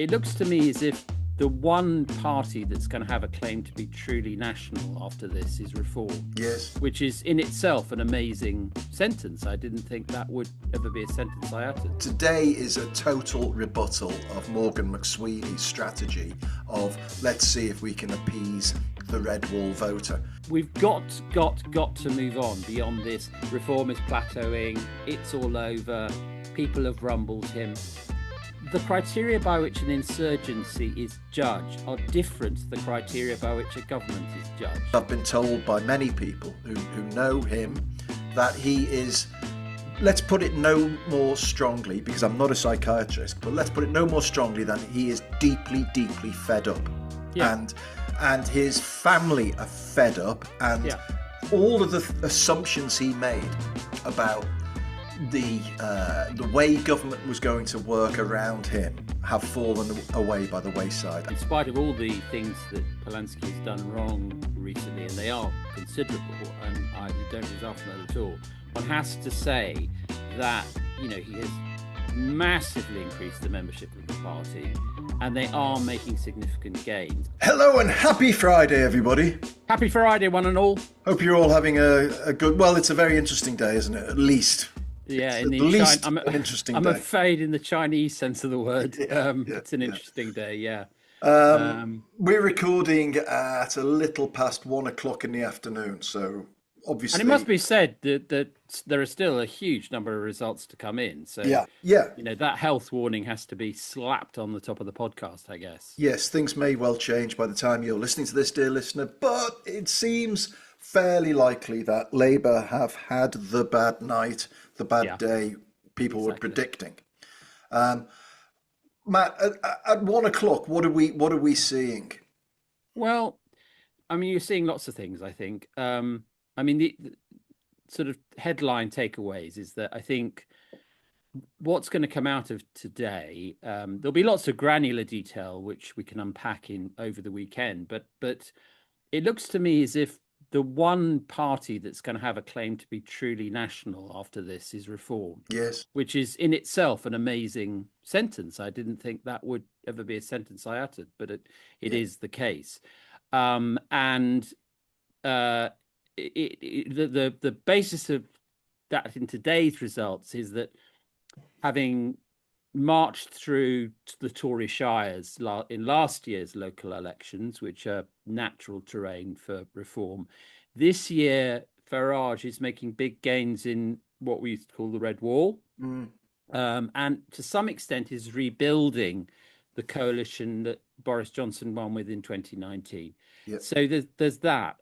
It looks to me as if the one party that's going to have a claim to be truly national after this is Reform. Yes. Which is in itself an amazing sentence. I didn't think that would ever be a sentence I uttered. Today is a total rebuttal of Morgan McSweeney's strategy of let's see if we can appease the red wall voter. We've got to move on beyond this. Reform is plateauing. It's all over. People have rumbled him. The criteria by which an insurgency is judged are different to the criteria by which a government is judged. I've been told by many people who know him that he is, let's put it no more strongly, because I'm not a psychiatrist, but let's put it no more strongly than he is deeply, deeply fed up. Yeah. And his family are fed up, and all of the assumptions he made about the way government was going to work around him have fallen away by the wayside. In spite of all the things that Polanski has done wrong recently, and they are considerable, and I don't resolve that at all, one has to say that, he has massively increased the membership of the party, and they are making significant gains. Hello and happy Friday, everybody. Happy Friday, one and all. Hope you're all having a good, well, it's a very interesting day, isn't it? At least. Yeah, an interesting day. I'm afraid in the Chinese sense of the word, it's an interesting day, yeah. We're recording at a little past 1 o'clock in the afternoon, so obviously... And it must be said that there are still a huge number of results to come in, so that health warning has to be slapped on the top of the podcast, I guess. Yes, things may well change by the time you're listening to this, dear listener, but it seems fairly likely that Labour have had the bad night, the bad day people were predicting. Matt, at 1 o'clock, what are we seeing? Well, I mean, you're seeing lots of things, I think. The sort of headline takeaways is that I think what's going to come out of today, there'll be lots of granular detail which we can unpack over the weekend, but it looks to me as if the one party that's going to have a claim to be truly national after this is Reform. Yes. Which is in itself an amazing sentence. I didn't think that would ever be a sentence I uttered, but it is the case. The basis of that in today's results is that having marched through the Tory shires in last year's local elections, which are natural terrain for Reform, this year Farage is making big gains in what we used to call the Red Wall, and to some extent is rebuilding the coalition that Boris Johnson won with in 2019. Yep. So there's that.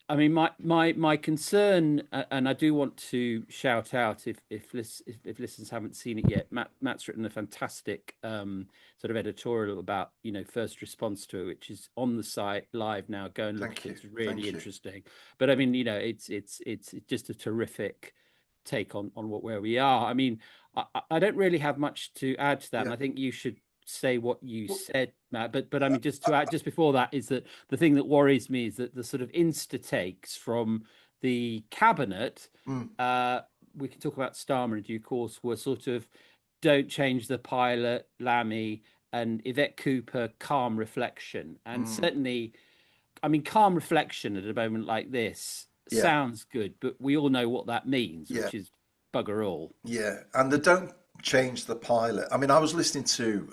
I mean, my concern, and I do want to shout out if listeners haven't seen it yet, Matt's written a fantastic sort of editorial about first response to it, which is on the site live now. Go and look at it; it's really interesting. But I mean, it's just a terrific take on where we are. I mean, I don't really have much to add to that, and I think you should say what you said, Matt, but I mean, just to add, just before that, is that the thing that worries me is that the sort of insta takes from the cabinet, we can talk about Starmer in due course, were sort of don't change the pilot, Lammy, and Yvette Cooper, calm reflection. And certainly, I mean, calm reflection at a moment like this sounds good, but we all know what that means, which is bugger all. Yeah, and they don't change the pilot. I mean, I was listening to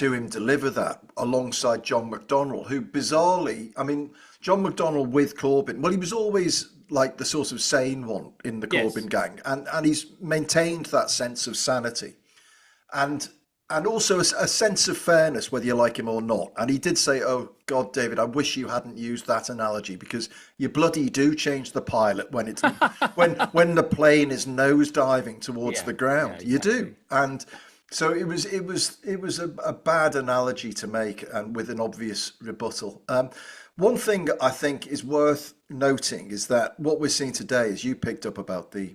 him deliver that alongside John McDonnell, who bizarrely, I mean, John McDonnell with Corbyn, well, he was always like the sort of sane one in the Corbyn gang, and he's maintained that sense of sanity and also a sense of fairness, whether you like him or not. And he did say, oh God, David, I wish you hadn't used that analogy, because you bloody do change the pilot when it's when the plane is nosediving towards the ground. You do. And so it was a bad analogy to make, and with an obvious rebuttal. One thing I think is worth noting is that what we're seeing today, as you picked up about the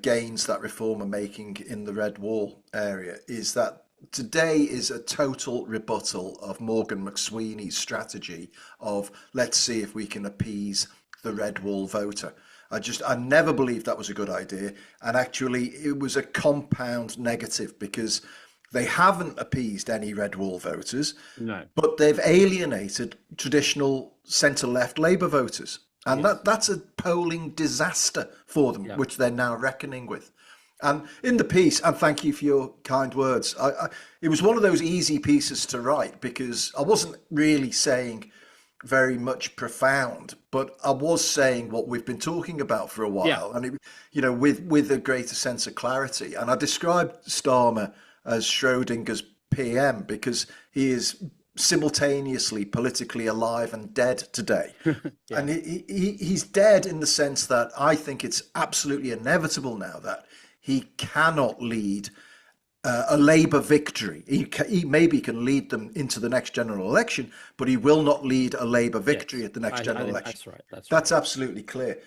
gains that Reform are making in the Red Wall area, is that today is a total rebuttal of Morgan McSweeney's strategy of let's see if we can appease the Red Wall voter. I never believed that was a good idea. And actually, it was a compound negative because they haven't appeased any red wall voters, No. but they've alienated traditional centre-left Labour voters. And Yes. that's a polling disaster for them, Yeah. which they're now reckoning with. And in the piece, and thank you for your kind words, it was one of those easy pieces to write because I wasn't really saying very much profound, but I was saying what we've been talking about for a Yeah. while, and with a greater sense of clarity. And I described Starmer as Schrodinger's PM because he is simultaneously politically alive and dead today. Yeah. And he's dead in the sense that I think it's absolutely inevitable now that he cannot lead a Labour victory. He maybe can lead them into the next general election, but he will not lead a Labour victory Yes. at the next I general think election. that's right. That's right. That's absolutely clear.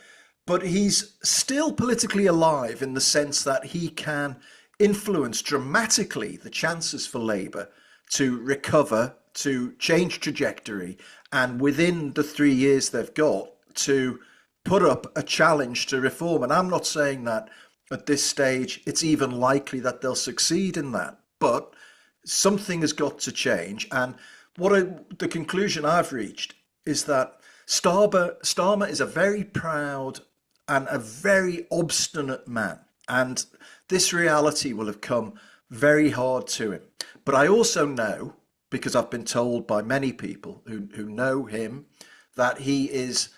But he's still politically alive in the sense that he can influence dramatically the chances for Labour to recover, to change trajectory, and within the 3 years they've got to put up a challenge to reform. And I'm not saying that at this stage it's even likely that they'll succeed in that, but something has got to change. And the conclusion I've reached is that Starmer is a very proud and a very obstinate man. And this reality will have come very hard to him. But I also know, because I've been told by many people who know him, that he is,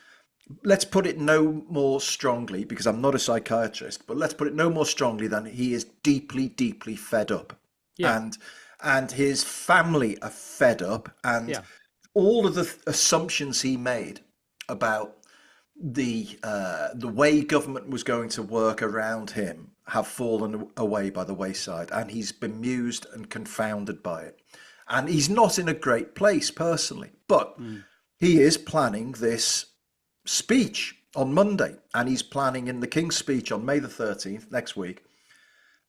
let's put it no more strongly, because I'm not a psychiatrist, but let's put it no more strongly than he is deeply, deeply fed up. Yeah. And his family are fed up, and Yeah. all of the assumptions he made about the way government was going to work around him have fallen away by the wayside, and he's bemused and confounded by it. And he's not in a great place personally, but Mm. he is planning this speech on Monday, and he's planning in the King's speech on May the 13th, next week,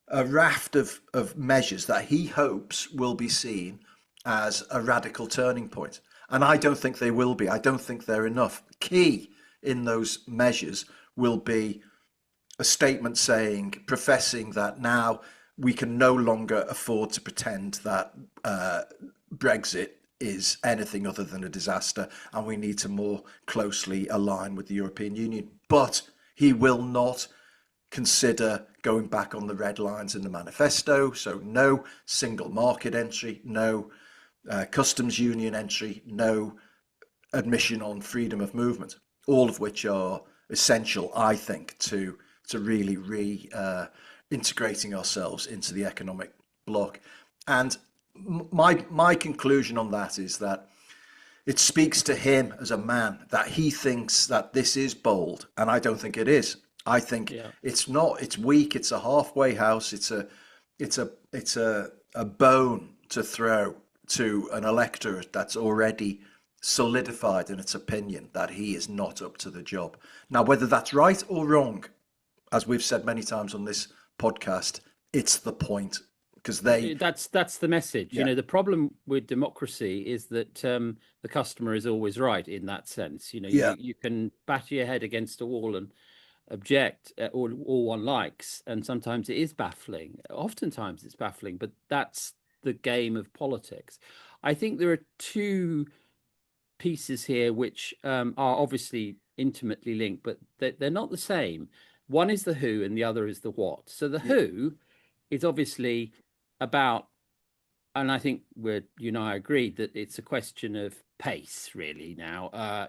a raft of measures that he hopes will be seen as a radical turning point. And I don't think they will be. I don't think they're enough. Key in those measures will be a statement professing that now we can no longer afford to pretend that Brexit is anything other than a disaster, and we need to more closely align with the European Union. But he will not consider going back on the red lines in the manifesto. So no single market entry, no customs union entry, no admission on freedom of movement, all of which are essential, I think, to really integrating ourselves into the economic bloc. And my conclusion on that is that it speaks to him as a man that he thinks that this is bold, and I don't think it is. I think Yeah. it's not. It's weak. It's a halfway house. It's a bone to throw to an electorate that's already solidified in its opinion that he is not up to the job. Now, whether that's right or wrong, as we've said many times on this podcast, it's the point because That's the message. Yeah. The problem with democracy is that the customer is always right in that sense. Yeah. You can batter your head against a wall and object all one likes, and sometimes it is baffling. Oftentimes it's baffling, but that's the game of politics. I think there are two pieces here which are obviously intimately linked, but they're not the same. One is the who and the other is the what. So the who is obviously about, and I think you and I agreed that it's a question of pace really now.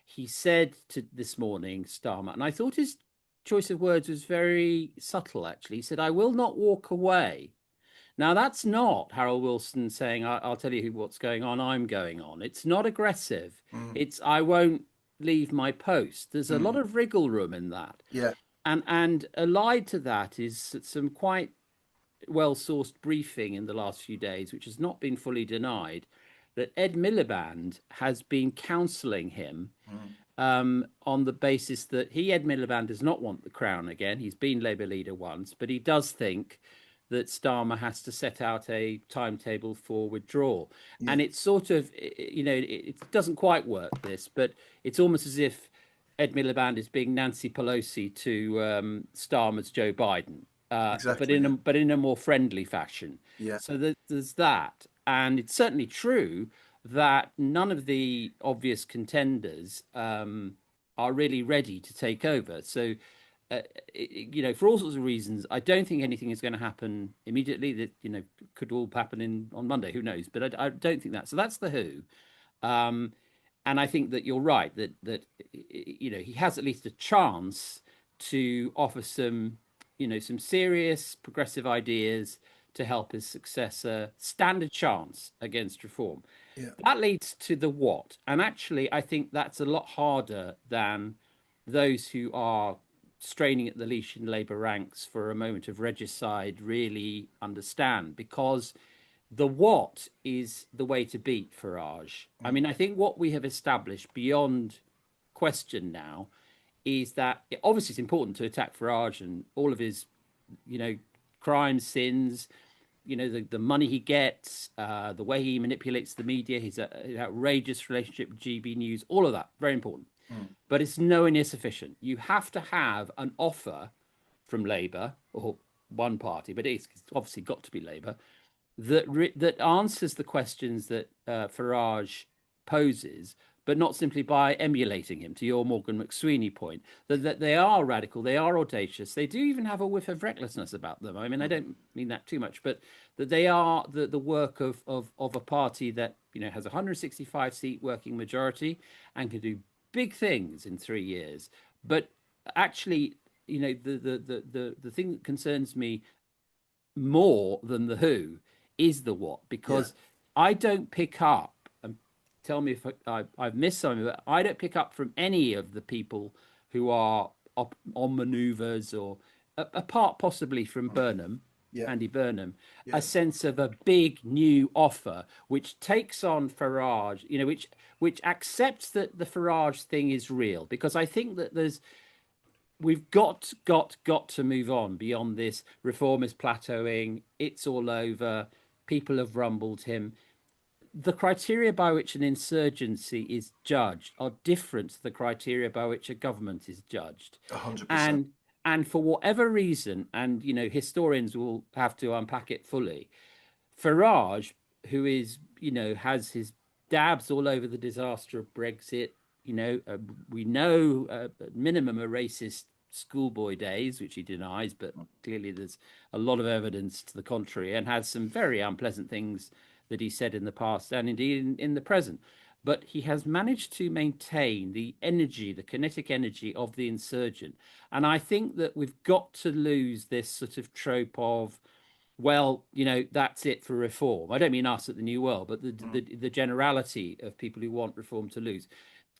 He said to this morning, Starmer, and I thought his choice of words was very subtle actually. He said, "I will not walk away." Now, that's not Harold Wilson saying, I'll tell you what's going on, I'm going on. It's not aggressive. It's, I won't leave my post. There's a lot of wriggle room in that. Yeah. And allied to that is some quite well-sourced briefing in the last few days, which has not been fully denied, that Ed Miliband has been counselling him on the basis that Ed Miliband, does not want the crown again. He's been Labour leader once, but he does think that Starmer has to set out a timetable for withdrawal. And it's sort of, it doesn't quite work this, but it's almost as if Ed Miliband is being Nancy Pelosi to Starmer's Joe Biden, Exactly. Yeah. but in a more friendly fashion. Yeah. So there's that, and it's certainly true that none of the obvious contenders are really ready to take over. So, for all sorts of reasons, I don't think anything is going to happen immediately. That could all happen in on Monday. Who knows? But I don't think that. So that's the who. Um, and I think that you're right that he has at least a chance to offer some serious progressive ideas to help his successor stand a chance against reform. Yeah. That leads to the what, and actually, I think that's a lot harder than those who are straining at the leash in Labour ranks for a moment of regicide really understand, because the what is the way to beat Farage. I mean, I think what we have established beyond question now is that obviously it's important to attack Farage and all of his, crimes, sins, the money he gets, the way he manipulates the media, his outrageous relationship with GB News, all of that, very important. But it's nowhere near sufficient. You have to have an offer from Labour or one party, but it's obviously got to be Labour, that answers the questions that Farage poses, but not simply by emulating him. To your Morgan McSweeney point, that they are radical, they are audacious, they do even have a whiff of recklessness about them. I mean, I don't mean that too much, but that they are the work of a party that has a 165-seat working majority and can do big things in 3 years. But actually, the thing that concerns me more than the who is the what, Yeah. because I don't pick up, and tell me if I've missed something, but I don't pick up from any of the people who are on manoeuvres, or apart possibly from Burnham, Yeah. Andy Burnham, a Yeah. sense of a big new offer which takes on Farage, which accepts that the Farage thing is real, because I think that we've got to move on beyond this. Reform is plateauing, it's all over, people have rumbled him. The criteria by which an insurgency is judged are different to the criteria by which a government is judged. 100%. And for whatever reason, and historians will have to unpack it fully, Farage, who is has his dabs all over the disaster of Brexit, we know at minimum a racist schoolboy days, which he denies, but clearly there's a lot of evidence to the contrary, and has some very unpleasant things that he said in the past and indeed in the present. But he has managed to maintain the energy, the kinetic energy of the insurgent. And I think that we've got to lose this sort of trope of, well, that's it for reform. I don't mean us at the New World, but the generality of people who want reform to lose.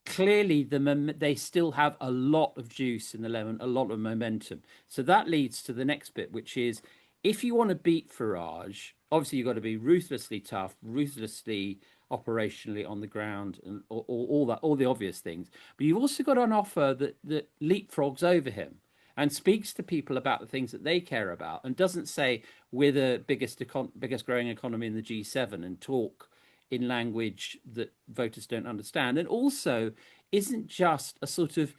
Clearly, they still have a lot of juice in the lemon, a lot of momentum. So that leads to the next bit, which is, if you want to beat Farage, obviously you've got to be ruthlessly tough, ruthlessly operationally on the ground, and all that, all the obvious things. But you've also got an offer that leapfrogs over him and speaks to people about the things that they care about, and doesn't say we're the biggest growing economy in the G7 and talk in language that voters don't understand, and also isn't just a sort of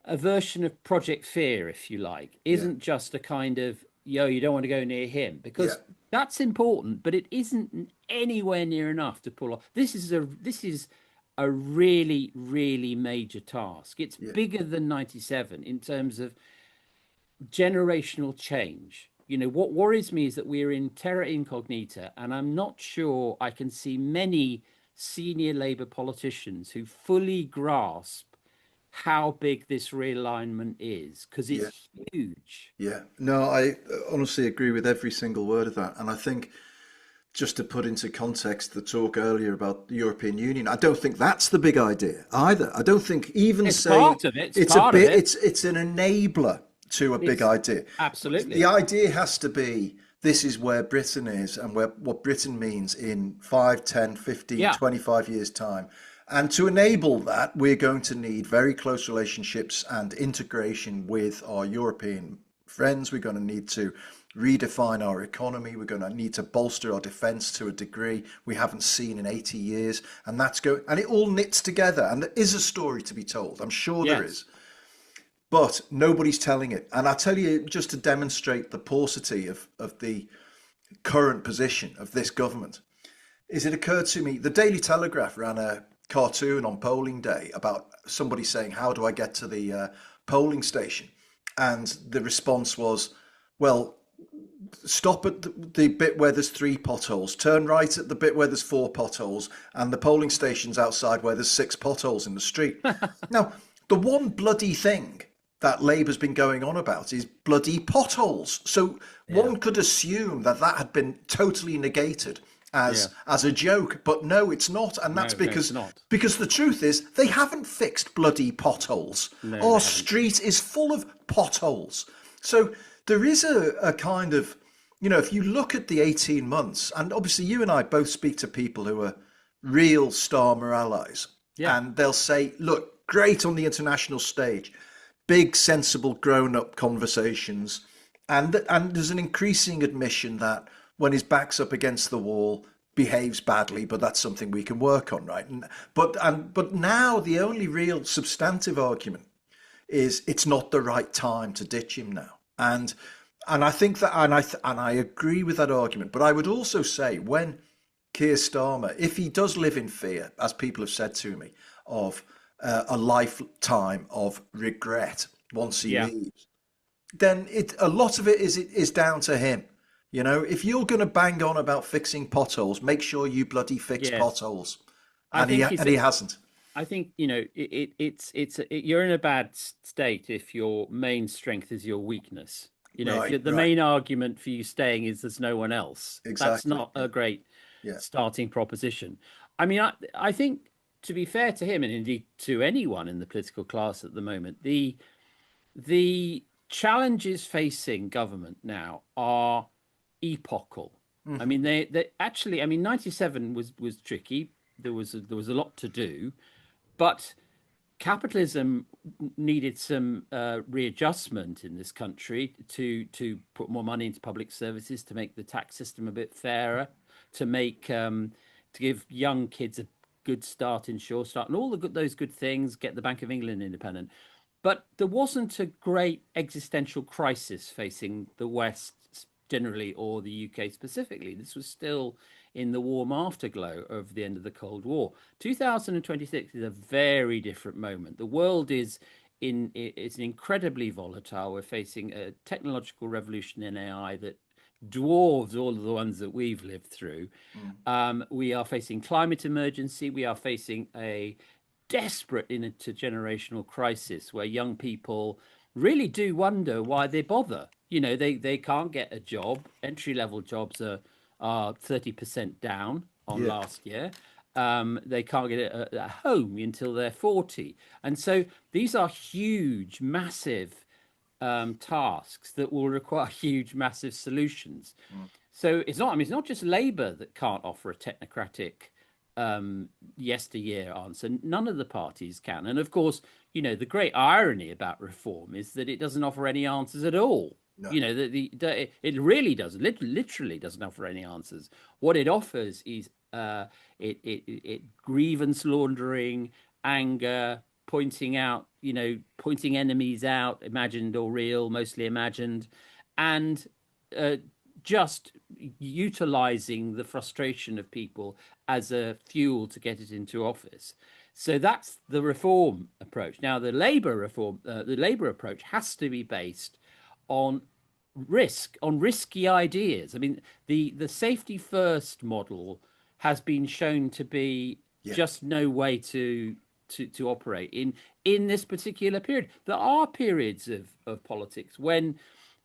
a version of Project Fear, if you like, Yeah. isn't just a kind of, you don't want to go near him, Yeah. because that's important, but it isn't anywhere near enough to pull off. This is a really, really major task. It's Yeah. bigger than 97 in terms of generational change. What worries me is that we're in terra incognita, and I'm not sure I can see many senior Labour politicians who fully grasp how big this realignment is, because Yeah. it's huge. Yeah. No, I honestly agree with every single word of that. And I think, just to put into context the talk earlier about the European Union, I don't think that's the big idea either. I don't think even It's saying part of it. It's it's a part of bit, it. it's an enabler to a big It's idea. The absolutely. idea has to be, this is where Britain is and what Britain means in 5, 10, 15, Yeah. 25 years' time. And to enable that, we're going to need very close relationships and integration with our European friends. We're going to need to redefine our economy. We're going to need to bolster our defence to a degree we haven't seen in 80 years. And and it all knits together. And there is a story to be told. I'm sure there Yes. is. But nobody's telling it. And I tell you, just to demonstrate the paucity of the current position of this government, is it occurred to me, the Daily Telegraph ran a cartoon on polling day about somebody saying, how do I get to the polling station? And the response was, well, stop at the bit where there's 3 potholes, turn right at the bit where there's 4 potholes, and the polling station's outside where there's 6 potholes in the street. Now, the one bloody thing that Labour's been going on about is bloody potholes. So one could assume that had been totally negated as a joke, but no, it's not, and that's it's not. because the truth is they haven't fixed bloody potholes. Our street is full of potholes. So there is a kind of, if you look at the 18 months, and obviously you and I both speak to people who are real Starmer allies, and they'll say, look, great on the international stage, big, sensible, grown-up conversations, and there's an increasing admission that when his back's up against the wall, behaves badly, but that's something we can work on, right? But now the only real substantive argument is it's not the right time to ditch him now, and I think that, and I agree with that argument. But I would also say, when Keir Starmer, if he does live in fear, as people have said to me, of a lifetime of regret once he leaves, then a lot of it is down to him. If you're going to bang on about fixing potholes, make sure you bloody fix potholes. And he hasn't. I think, you're in a bad state if your main strength is your weakness. If the main argument for you staying is there's no one else. Exactly. That's not a great starting proposition. I mean, I think, to be fair to him, and indeed to anyone in the political class at the moment, the challenges facing government now are epochal. I mean, they actually, 97 was tricky. There was a lot to do, but capitalism needed some readjustment in this country to put more money into public services, to make the tax system a bit fairer, to give young kids a good start in Sure Start, and all those good things, get the Bank of England independent. But there wasn't a great existential crisis facing the West generally, or the UK specifically. This was still in the warm afterglow of the end of the Cold War. 2026 is a very different moment. The world is incredibly volatile. We're facing a technological revolution in AI that dwarves all of the ones that we've lived through. We are facing climate emergency. We are facing a desperate intergenerational crisis where young people really do wonder why they bother. They can't get a job. Entry-level jobs are 30% down on last year. They can't get a home until they're 40. And so these are huge, massive tasks that will require huge, massive solutions. So it's not just Labour that can't offer a technocratic yesteryear answer. None of the parties can. And of course, the great irony about reform is that it doesn't offer any answers at all. No. It really doesn't, literally doesn't offer any answers. What it offers is it grievance laundering, anger, pointing enemies out, imagined or real, mostly imagined, and just utilizing the frustration of people as a fuel to get it into office. So that's the reform approach. Now, the Labour approach has to be based on risky ideas. I mean, the safety first model has been shown to be just no way to operate in this particular period. There are periods of politics when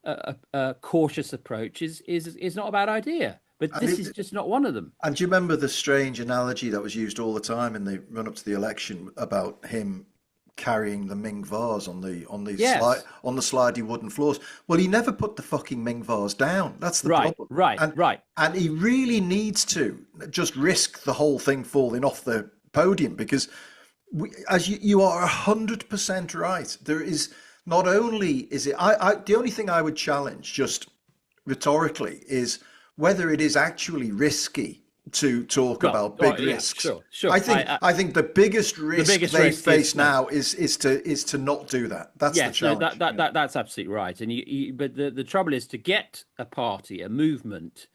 a cautious approach is not a bad idea, but this is just not one of them. And do you remember the strange analogy that was used all the time in the run up to the election about him carrying the Ming vase on the slidey wooden floors? Well, he never put the fucking Ming vase down. That's the problem. Right. And he really needs to just risk the whole thing falling off the podium, because you are 100% right. not only is it, the only thing I would challenge just rhetorically is whether it is actually risky to talk Well, about big yeah, risks. sure. I think the biggest The risk biggest they risk is face no. now is to not do that. That's the Yes, no, challenge. Yeah. that's absolutely right. And but the trouble is to get a party, a movement,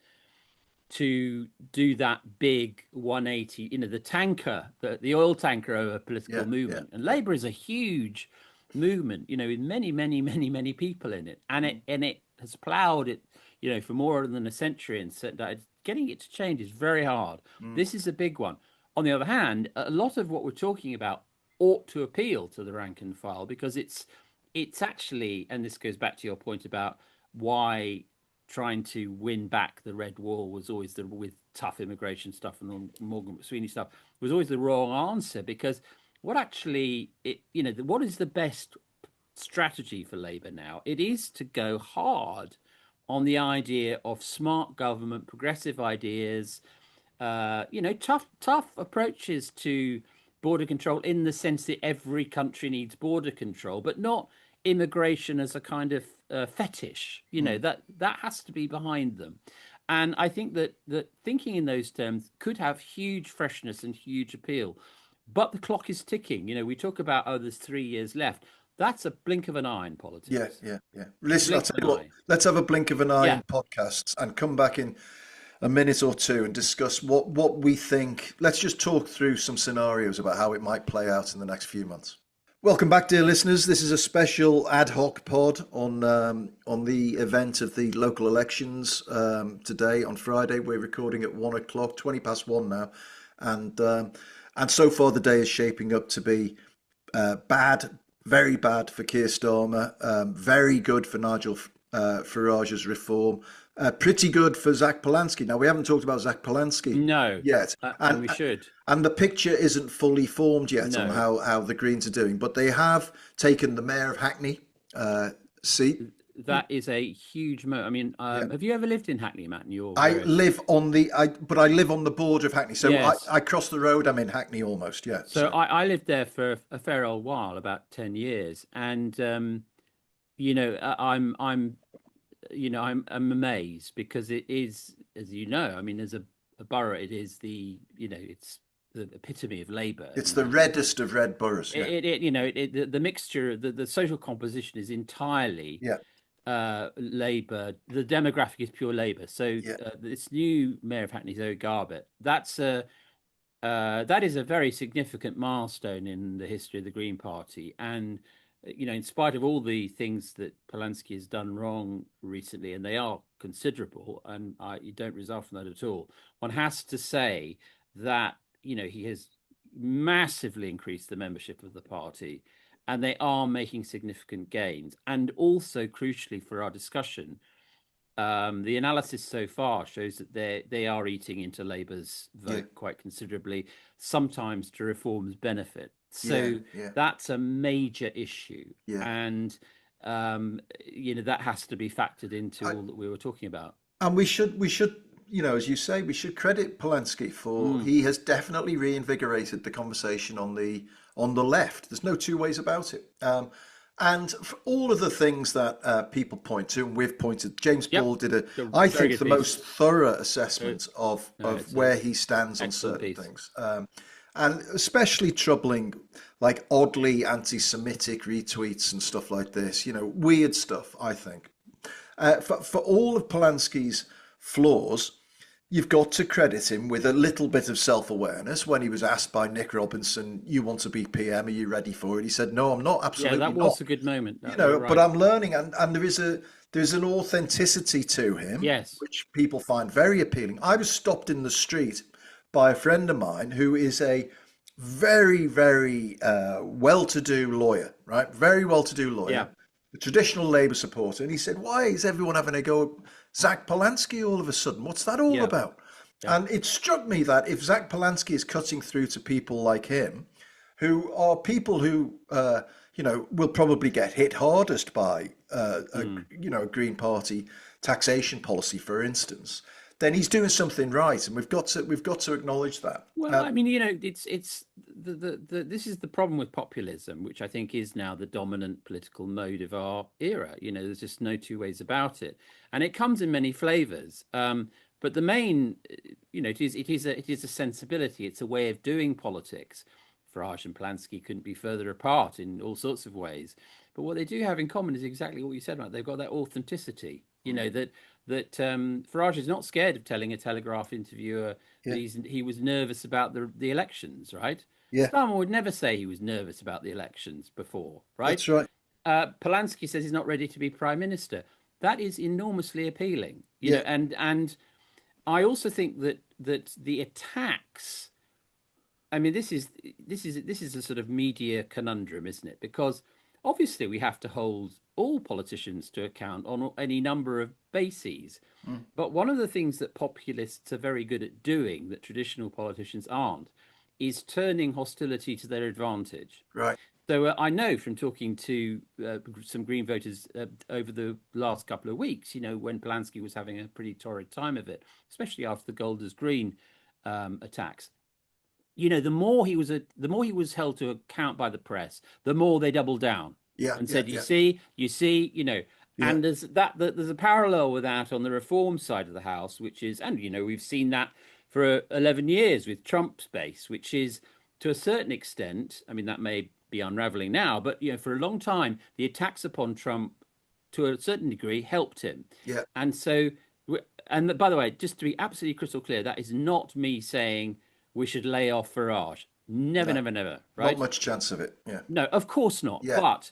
to do that big 180, the tanker, the oil tanker of a political Yeah. Yeah. movement. And Labour is a huge movement, with many, many, many, many people in it. And it has ploughed it, for more than a century, and said that getting it to change is very hard. Mm. This is a big one. On the other hand, a lot of what we're talking about ought to appeal to the rank and file, because it's actually, and this goes back to your point about why trying to win back the red wall was always with tough immigration stuff and Morgan Sweeney stuff was always the wrong answer, because what actually what is the best strategy for Labour now? It is to go hard on the idea of smart government, progressive ideas, tough approaches to border control, in the sense that every country needs border control, but not immigration as a kind of fetish. That has to be behind them. And I think that thinking in those terms could have huge freshness and huge appeal. But the clock is ticking. We talk about, there's 3 years left. That's a blink of an eye in Yeah, politics. yeah. Listen, I'll Blink tell of you an what, eye. let's have a blink of an eye Yeah. in podcasts and come back in a minute or two and discuss what we think. Let's just talk through some scenarios about how it might play out in the next few months. Welcome back, dear listeners. This is a special ad hoc pod on the event of the local elections today on Friday. We're recording at 1 o'clock, 1 now, and so far the day is shaping up to be bad, very bad for Keir Starmer, very good for Nigel Farage's reform, pretty good for Zach Polanski. Now, we haven't talked about Zach Polanski No. yet, And we should. and the picture isn't fully formed yet on No. how the Greens are doing, but they have taken the Mayor of Hackney seat. That is a huge I mean, have you ever lived in Hackney, Matt? I live on but I live on the border of Hackney, so Yes. I cross the road. I'm in Hackney almost. Yeah. So I lived there for a fair old while, about 10 years, and I'm amazed, because it is, as I mean, as a borough, it is it's the epitome of Labour. It's the reddest of red boroughs. Yeah. The mixture, the social composition is entirely Yeah. Labour. The demographic is pure Labour. So Yeah. this new Mayor of Hackney, Zoe Garbett, that is a very significant milestone in the history of the Green Party. And in spite of all the things that Polanski has done wrong recently, and they are considerable, and you don't result from that at all, one has to say that he has massively increased the membership of the party, and they are making significant gains. And also, crucially for our discussion, the analysis so far shows that they are eating into Labour's vote quite considerably, sometimes to reform's benefit. So that's a major issue, and that has to be factored into all that we were talking about. And we should, as you say, we should credit Polanski for he has definitely reinvigorated the conversation on the left. There's no two ways about it. And for all of the things that people point to, and we've pointed, James Paul did I think, the most thorough assessment of where he stands on certain things. And especially troubling, like oddly anti-Semitic retweets and stuff like this, weird stuff, I think. For all of Polanski's flaws, you've got to credit him with a little bit of self-awareness. When he was asked by Nick Robinson, "You want to be PM? Are you ready for it?" He said, "No, I'm not. Absolutely not." Yeah, that was a good moment. Right. But I'm learning, and there's an authenticity to him, which people find very appealing. I was stopped in the street by a friend of mine who is a very, very well-to-do lawyer, right? Very well-to-do lawyer, a traditional Labour supporter, and he said, "Why is everyone having a go at Zach Polanski all of a sudden? What's that all about?" And it struck me that if Zach Polanski is cutting through to people like him, who are people who will probably get hit hardest by a Green Party taxation policy, for instance, then he's doing something right, and we've got to acknowledge that. Well, I mean, it's this is the problem with populism, which I think is now the dominant political mode of our era. There's just no two ways about it, and it comes in many flavors. But the main, it is a sensibility. It's a way of doing politics. Farage and Polanski couldn't be further apart in all sorts of ways. But what they do have in common is exactly what you said about. They've got that authenticity. Farage is not scared of telling a Telegraph interviewer Yeah, that he was nervous about the elections, right? yeah, Starmer would never say he was nervous about the elections before, right? that's right. Polanski says he's not ready to be prime minister. That is enormously appealing, Yeah, and I also think that the attacks. I mean, this is a sort of media conundrum, isn't it? Because obviously we have to hold all politicians to account on any number of bases. mm, But one of the things that populists are very good at doing that traditional politicians aren't is turning hostility to their advantage. right. So I know from talking to some Green voters over the last couple of weeks, when Polanski was having a pretty torrid time of it, especially after the Golders Green attacks. The more he was held to account by the press, the more they doubled down Yeah, and yeah, said, yeah, you see, yeah, and there's a parallel with that on the reform side of the house, which is, and we've seen that for 11 years with Trump's base, which is to a certain extent, I mean, that may be unraveling now, but for a long time, the attacks upon Trump to a certain degree helped him. yeah. And so, and by the way, just to be absolutely crystal clear, that is not me saying we should lay off Farage. Never, No, never, never. not Right? much chance of it. Yeah, No, of course not. yeah. But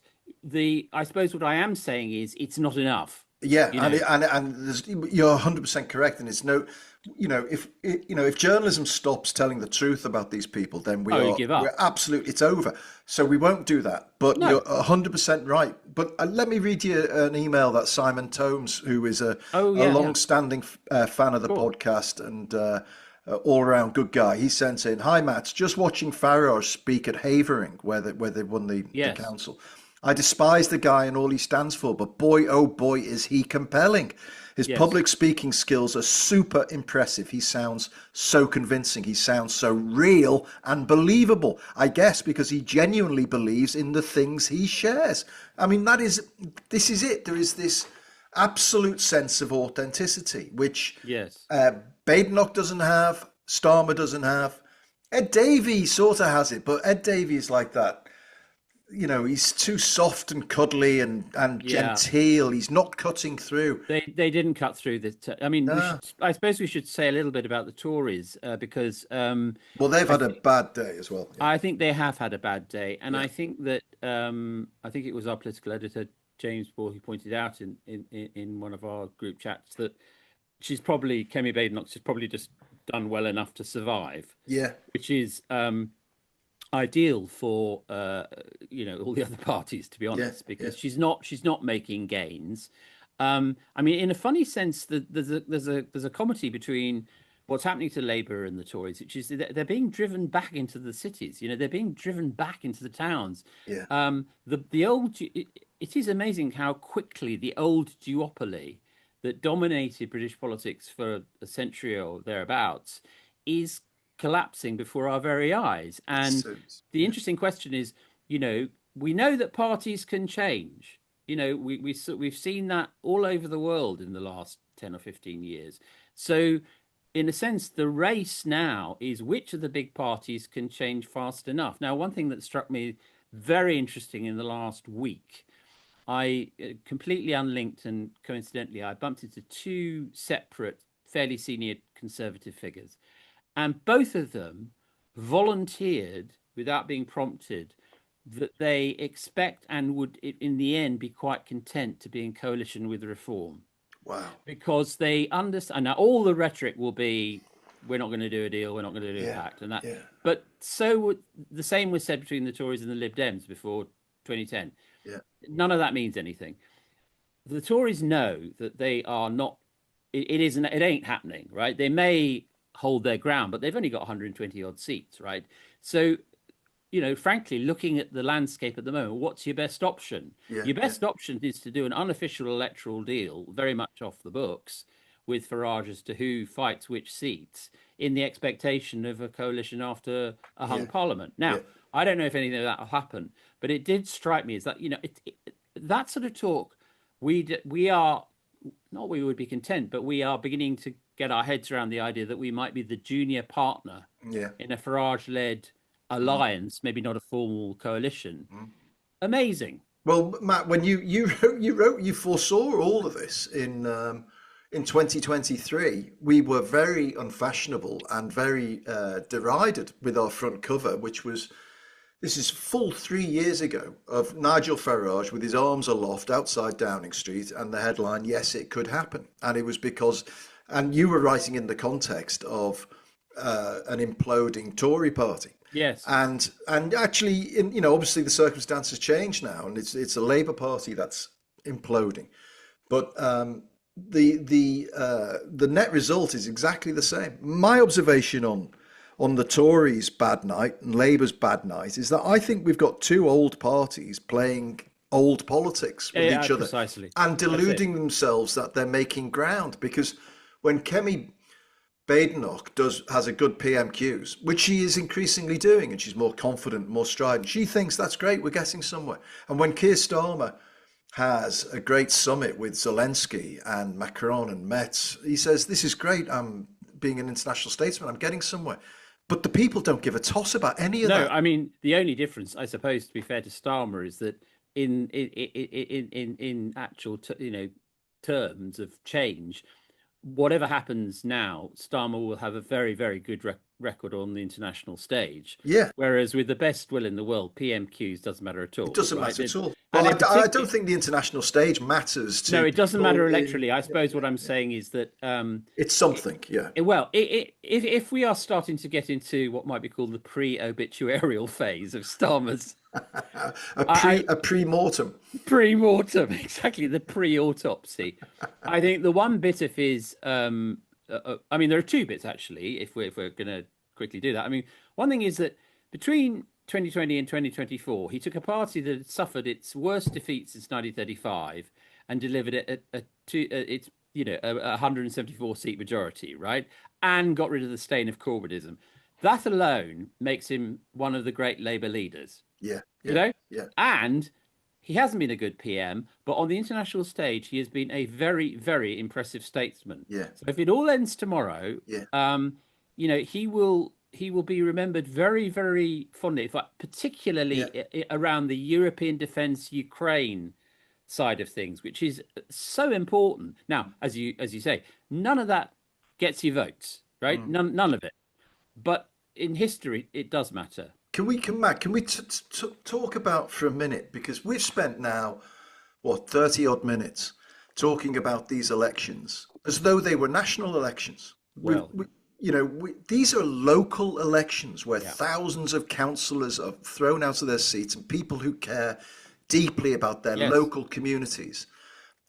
I suppose what I am saying is it's not enough. Yeah, You and know. you're 100% correct, and it's no, if journalism stops telling the truth about these people, then Oh, you give we're up. absolutely, it's over. So we won't do that. But No. you're 100% right. But let me read you an email that Simon Tomes, who is Oh, a yeah, yeah. long-standing fan of the Sure. podcast and all-around good guy. He sent in, "Hi Matt, just watching Farage speak at Havering, where they won the Yes. council. I despise the guy and all he stands for, but boy, oh boy, is he compelling. His Yes. public speaking skills are super impressive. He sounds so convincing. He sounds so real and believable. I guess because he genuinely believes in the things he shares. I mean, this is it. There is this absolute sense of authenticity, which Yes. Badenoch doesn't have, Starmer doesn't have. Ed Davey sort of has it, but Ed Davey is like that. He's too soft and cuddly and Yeah. genteel. He's not cutting through. They didn't cut through the. I mean, No. I suppose we should say a little bit about the Tories because Well, they've I had a think bad day as well. Yeah. I think they have had a bad day, and Yeah. I think that I think it was our political editor James Ball who pointed out in one of our group chats that Kemi Badenoch has probably just done well enough to survive, Yeah. which is ideal for all the other parties, to be Yeah. honest, Yeah. because she's not making gains. I mean, in a funny sense, there's a comedy between what's happening to Labour and the Tories, which is that they're being driven back into the cities. They're being driven back into the towns. Yeah. The old it is amazing how quickly the old duopoly that dominated British politics for a century or thereabouts is collapsing before our very eyes. And So, the interesting question is, we know that parties can change. We've seen that all over the world in the last 10 or 15 years. So, in a sense, the race now is which of the big parties can change fast enough. Now, one thing that struck me very interesting in the last week, I completely unlinked and coincidentally, I bumped into two separate, fairly senior Conservative figures, and both of them volunteered without being prompted that they expect and would, in the end, be quite content to be in coalition with Reform wow. because they understand. Now, all the rhetoric will be, "We're not going to do a deal. We're not going to do a Yeah. pact," and that. Yeah. But the same was said between the Tories and the Lib Dems before 2010. Yeah. None of that means anything. The Tories know that they are not. It isn't. It ain't happening, right? They may hold their ground, but they've only got 120 odd seats, right? So, frankly, looking at the landscape at the moment, what's your best option? Yeah. Your Yeah. best option is to do an unofficial electoral deal, very much off the books, with Farage as to who fights which seats in the expectation of a coalition after a hung Yeah, parliament. yeah, Now, I don't know if anything of that will happen, but it did strike me as that, that sort of talk, we are not we would be content, but we are beginning to get our heads around the idea that we might be the junior partner yeah. in a Farage-led Mm, alliance, maybe not a formal coalition. mm. Amazing. Well, Matt, when you foresaw all of this in 2023, we were very unfashionable and very derided with our front cover, which was this is full 3 years ago of Nigel Farage with his arms aloft outside Downing Street and the headline, "Yes, it could happen," and it was because, and you were writing in the context of an imploding Tory party. Yes. And actually, obviously the circumstances change now, and it's a Labour Party that's imploding. But the net result is exactly the same. My observation on the Tories' bad night and Labour's bad night is that I think we've got two old parties playing old politics with Yeah, each other precisely. and That's it. deluding themselves that they're making ground. Because when Kemi Badenoch has a good PMQs, which she is increasingly doing, and she's more confident, more strident. She thinks that's great, we're getting somewhere. And when Keir Starmer has a great summit with Zelensky and Macron and Metz, he says, "This is great. I'm being an international statesman. I'm getting somewhere." But the people don't give a toss about any of No, that. I mean the only difference, I suppose, to be fair to Starmer, is that in actual terms of change, whatever happens now, Starmer will have a very, very good record on the international stage. Yeah, Whereas with the best will in the world, PMQs doesn't matter at it all, doesn't right? matter at all. And in Well, I particular, don't think the international stage matters no, to it doesn't people. matter electorally. I suppose what I'm saying is that It's something, yeah. well, if we are starting to get into what might be called the pre-obituarial phase of Starmer's, I, A pre-mortem. pre-mortem, exactly, the pre-autopsy. I think the one bit of his, I mean, there are two bits actually. If we're going to quickly do that, I mean, one thing is that between 2020 and 2024, he took a party that had suffered its worst defeat since 1935 and delivered it its a 174 seat majority, right, and got rid of the stain of Corbynism. That alone makes him one of the great Labour leaders, Yeah, you yeah, know, yeah, and he hasn't been a good PM, but on the international stage, he has been a very, very impressive statesman. yeah, So if it all ends tomorrow, yeah, he will be remembered very, very fondly, yeah. particularly around the European defence Ukraine side of things, which is so important. Now, as you say, none of that gets you votes, right? Mm. None of it. But in history, it does matter. Can we come back? Can we talk about for a minute, because we've spent now what 30 odd minutes talking about these elections as though they were national elections. Well, These are local elections where yeah. thousands of councillors are thrown out of their seats and people who care deeply about their Yes. local communities.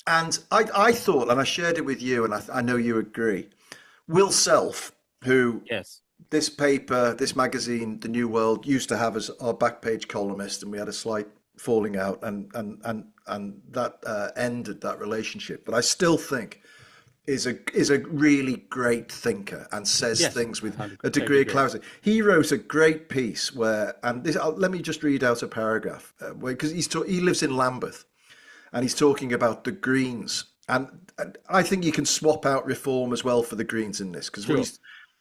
And I thought, and I shared it with you, and I know you agree, Will Self, who Yes. this paper, this magazine, The New World, used to have as our back page columnist, and we had a slight falling out, and that ended that relationship. But I still think is a really great thinker and says Yes. things with I a totally degree of agree. clarity. He wrote a great piece where, and this, let me just read out a paragraph, because he lives in Lambeth, and he's talking about the Greens. And I think you can swap out reform as well for the Greens in this, because Sure.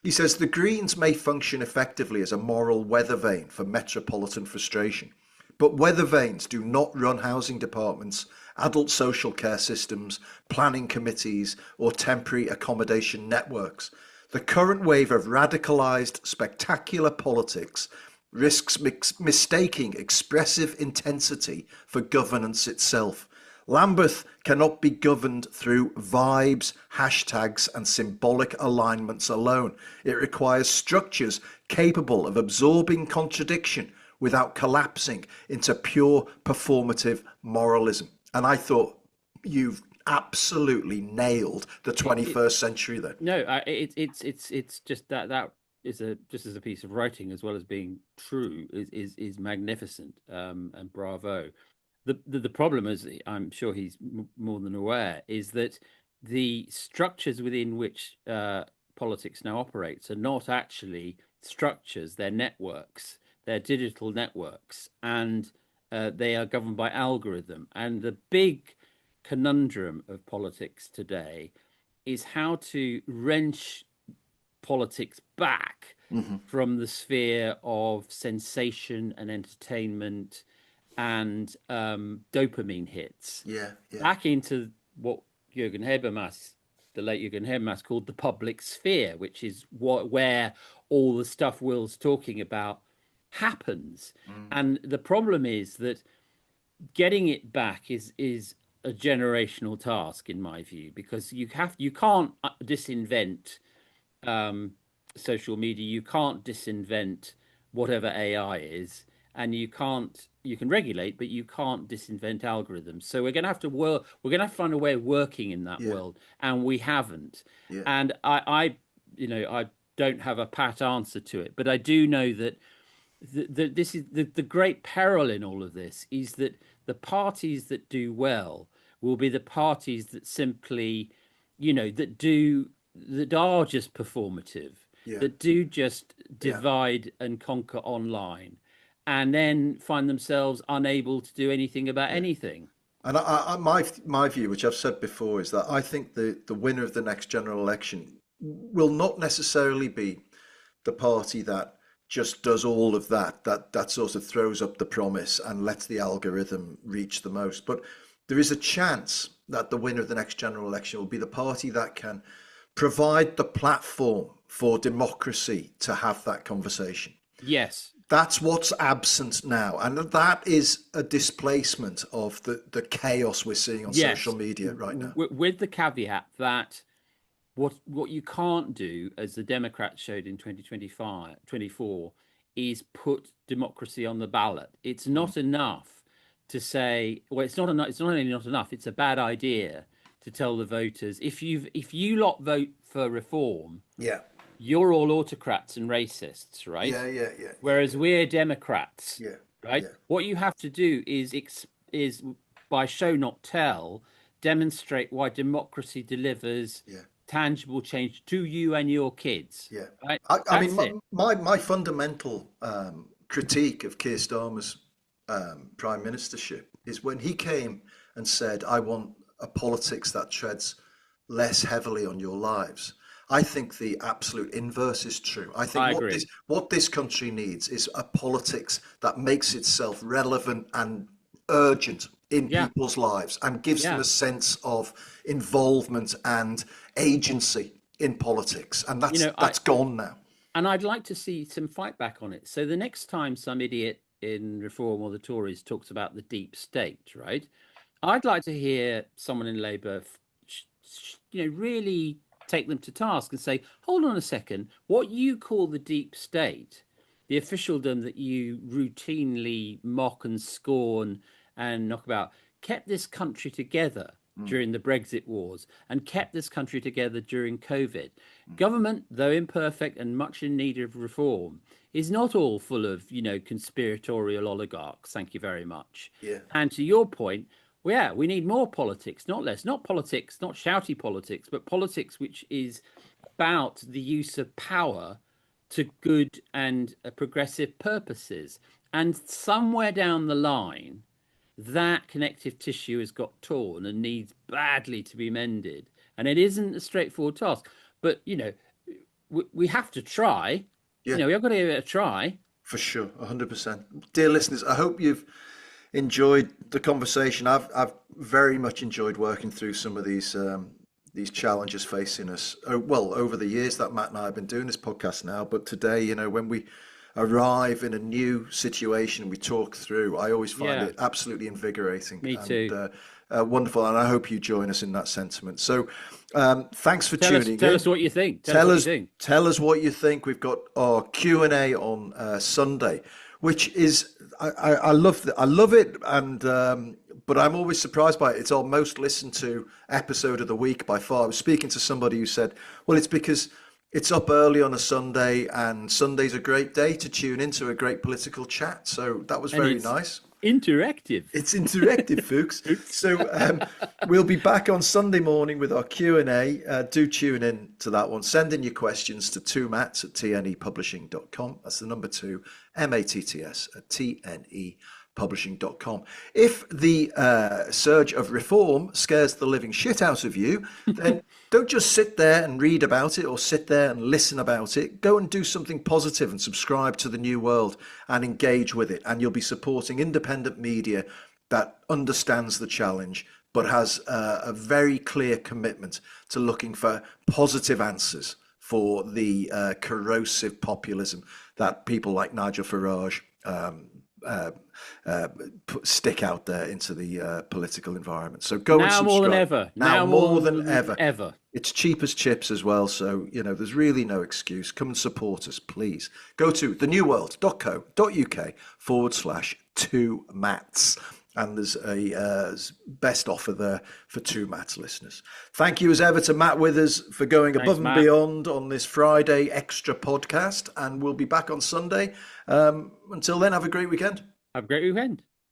he says the Greens may function effectively as a moral weather vane for metropolitan frustration, but weather vanes do not run housing departments, adult social care systems, planning committees, or temporary accommodation networks. The current wave of radicalised, spectacular politics risks mistaking expressive intensity for governance itself. Lambeth cannot be governed through vibes, hashtags, and symbolic alignments alone. It requires structures capable of absorbing contradiction without collapsing into pure performative moralism. And I thought, you've absolutely nailed the It 21st century then. No, it's just that is just as a piece of writing as well as being true is magnificent, and bravo. The problem, as I'm sure he's more than aware, is that the structures within which politics now operates are not actually structures, they're networks, they're digital networks, and they are governed by algorithm. And the big conundrum of politics today is how to wrench politics back from the sphere of sensation and entertainment and dopamine hits Yeah, yeah, back into what Jürgen Habermas, the late Jürgen Habermas, called the public sphere, which is where all the stuff Will's talking about happens. And the problem is that getting it back is a generational task, in my view, because you can't disinvent social media, you can't disinvent whatever AI is, and you can regulate, but you can't disinvent algorithms. So we're going to have to work. We're going to have to find a way of working in that yeah, world, and we haven't. yeah, And I don't have a pat answer to it, but I do know that this is the great peril in all of this is that the parties that do well will be the parties that simply, that are just performative, yeah, that do just yeah. divide and conquer online, and then find themselves unable to do anything about anything. And my view, which I've said before, is that I think the winner of the next general election will not necessarily be the party that just does all of that sort of throws up the promise and lets the algorithm reach the most. But there is a chance that the winner of the next general election will be the party that can provide the platform for democracy to have that conversation. Yes, That's what's absent now. And that is a displacement of the chaos we're seeing on yes, social media right now. with the caveat that what you can't do, as the Democrats showed in 2024, is put democracy on the ballot. It's not enough to say, well, it's not enough. It's not only not enough. It's a bad idea to tell the voters if you lot vote for reform, Yeah. you're all autocrats and racists, right? Yeah, yeah, yeah, Whereas we're Democrats, yeah, right? yeah, What you have to do is by show not tell, demonstrate why democracy delivers yeah, tangible change to you and your kids, yeah. right? I mean, That's it. my fundamental critique of Keir Starmer's prime ministership is when he came and said, "I want a politics that treads less heavily on your lives." I think the absolute inverse is true. I think I what agree. this country needs is a politics that makes itself relevant and urgent in Yeah, people's lives and gives them yeah. a sense of involvement and agency in politics. And You know, I that's gone now. and I'd like to see some fight back on it. So the next time some idiot in Reform or the Tories talks about the deep state, right? I'd like to hear someone in Labour, really take them to task and say, hold on a second, what you call the deep state, the officialdom that you routinely mock and scorn and knock about, kept this country together during the Brexit wars and kept this country together during COVID. Government, though imperfect and much in need of reform, is not all full of, conspiratorial oligarchs. Thank you very much. Yeah. And to your point, well, yeah, we need more politics, not less. Not politics, not shouty politics, but politics which is about the use of power to good and progressive purposes. And somewhere down the line, that connective tissue has got torn and needs badly to be mended. And it isn't a straightforward task. But, we have to try. Yeah, We've got to give it a try. for sure. 100%. Dear listeners, I hope you've enjoyed the conversation. I've very much enjoyed working through some of these challenges facing us. Well, over the years that Matt and I have been doing this podcast now, but today, when we arrive in a new situation, we talk through. I always find Yeah, it absolutely invigorating me and too. wonderful, and I hope you join us in that sentiment. So, thanks for Tell us, tuning tell in. us what you think. Tell us Tell what you us, think. tell us what you think. We've got our Q&A on Sunday, which is I love it, and but I'm always surprised by it. It's our most listened to episode of the week by far. I was speaking to somebody who said, "Well, it's because it's up early on a Sunday, and Sunday's a great day to tune into a great political chat." So that was And very nice. Interactive. It's interactive, folks. So we'll be back on Sunday morning with our Q&A. Do tune in to that one. Send in your questions to 2matts@tnepublishing.com. That's the number 2, MATTS at tnepublishing.com. If the surge of reform scares the living shit out of you, then don't just sit there and read about it or sit there and listen about it. Go and do something positive and subscribe to The New World and engage with it. And you'll be supporting independent media that understands the challenge but has a very clear commitment to looking for positive answers for the corrosive populism that people like Nigel Farage stick out there into the political environment. So go and Now subscribe. more than ever. Now more than ever. Ever. It's cheap as chips as well. So, there's really no excuse. Come and support us, please. Go to thenewworld.co.uk/2mats. And there's a best offer there for 2Mats listeners. Thank you as ever to Matt Withers for going above and beyond on this Friday extra podcast. And we'll be back on Sunday. Until then, have a great weekend. Have a great weekend.